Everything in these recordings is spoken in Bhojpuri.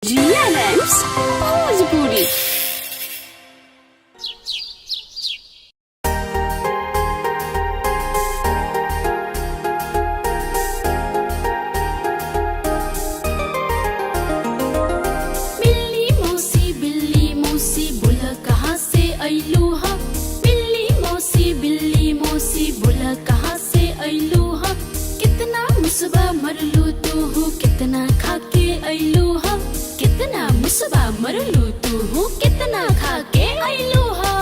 GLM's भोजपुरी। बिल्ली मौसी बोला कहाँ से अइलू हा। बिल्ली मौसी बोला कहाँ से अइलू हा। कितना मुसबा मरलू तू हो, कितना खाके अइलू हा। कितना मुसबा मरलू तू हो, कितना खाके अइलू हा।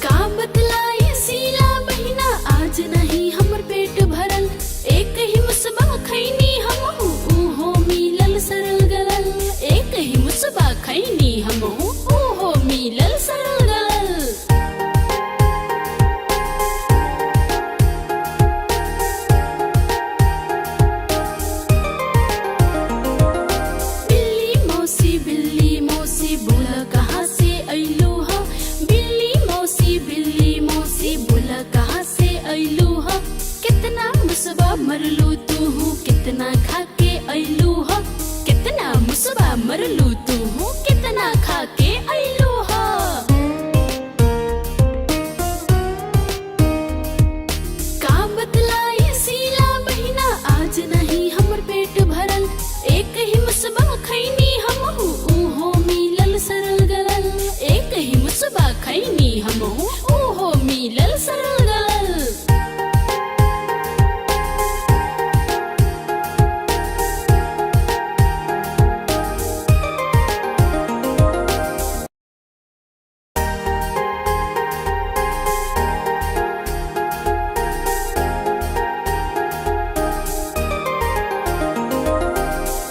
का बतलाई सीला बहिना, आज नहीं हमर पेट भरल। एक ही मुसबा खैनी हमहू, ऊहो मिलल सरल गलल। एक ही मुसबा खैनी हमहू, ऊहो मिलल सरल गलल। बिल्ली मौसी बोला कहाँ से अइलू हा। बिल्ली मौसी बोला कहाँ से अइलू हा। कितना मुसबा मरलू तू हो, कितना खाके अइलू हा। कितना मुसबा मरलू तू हो, कितना खाके अइलू हा। का बतलाई सीला बहिना, आज नहीं हमर पेट भरल। एक ही मुसबा खैनी हमहू, ऊहो मिलल सरल गलल। एक ही मुसबा खैनी हमहू, ऊहो मिलल सरल गलल।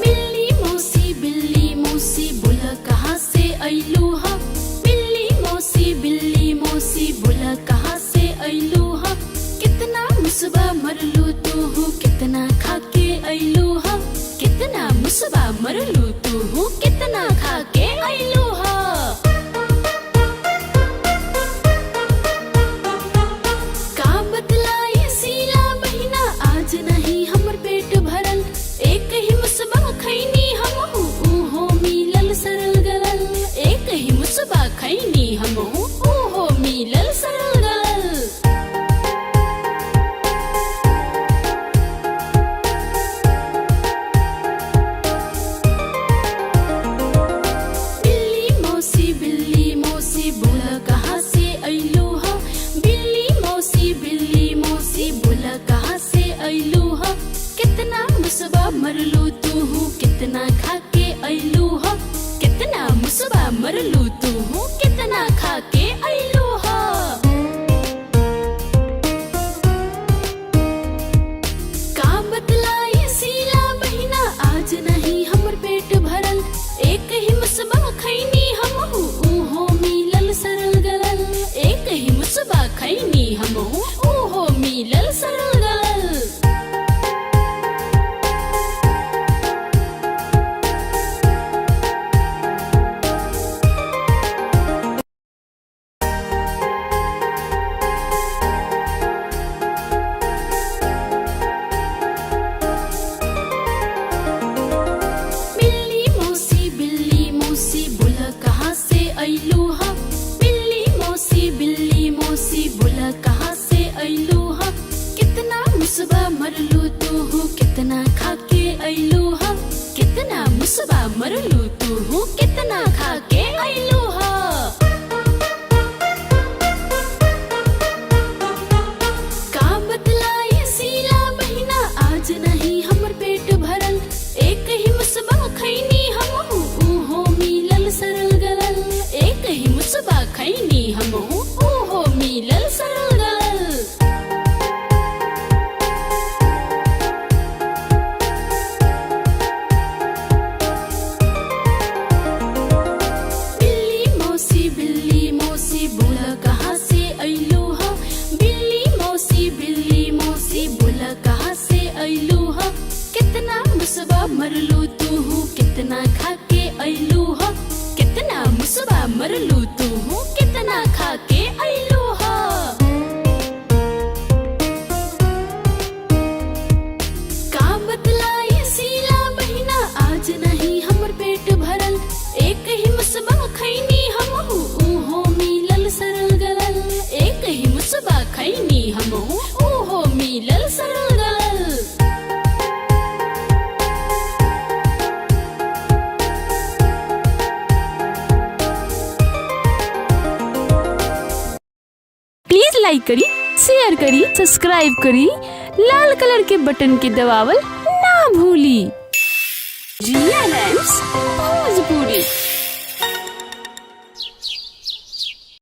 बिल्ली मौसी बोला कहाँ से अइलू हा। बिल्ली मौसी बोला कहाँ से अइलू हा। कितना मुसबा मरलू तू हो, कितना खाके अइलू हा। कितना मुसबा मरलू तू हो, कितना खाके अइलू हा। का बतलाई सीला बहिना, आज नहीं हमर पेट भरल। एक ही मुसबा खैनी हमहू, ऊहो मिलल सरल गलल। एक ही मुसबा खैनी हमहू, ऊहो मिलल सरल गलल। बिल्ली मौसी बोला कहाँ से अइलू हा। बिल्ली मौसी बोला कहाँ से अइलू हा। कितना मुसबा मरलू तू हो, कितना खाके अइलू हा। कितना मुसबा मरलू तू हो, कितना खाके अइलू हा। का बतलाई सीला बहिना, आज नहीं हमर पेट भरल। एक ही मुसबा खैनी हमहू, ऊहो मिलल सरल गलल। एक ही मुसबा खैनी हमहू, ऊहो मिलल सरल गलल। बिल्ली मौसी बोला कहाँ से अइलू हा। बिल्ली मौसी बोला कहाँ से अइलू हा। कितना मुसबा मरलू तू हो, कितना खाके अइलू हा। कितना मुसबा मरलू तू हो, कितना खाके अइलू हा। का बतलाई सीला बहिना, आज नहीं हमर पेट भरल। एक ही मुसबा खैनी हमहू, ऊहो मिलल सरल गलल। एक ही मुसबा खैनी हमहू, ऊहो मिलल सरल गलल। बिल्ली मौसी बोला कहाँ से अइलू हा। बिल्ली मौसी बोला कहाँ से अइलू हा। कितना मुसबा मरलू तू हो, कितना खाके अइलू हा। कितना मुसबा मरलू तू हो, कितना खाके अइलू हा। लाइक करी, शेयर करी, सब्सक्राइब करी, लाल कलर के बटन के दबावल ना भूली। रिया रैम्स भोजपुरी।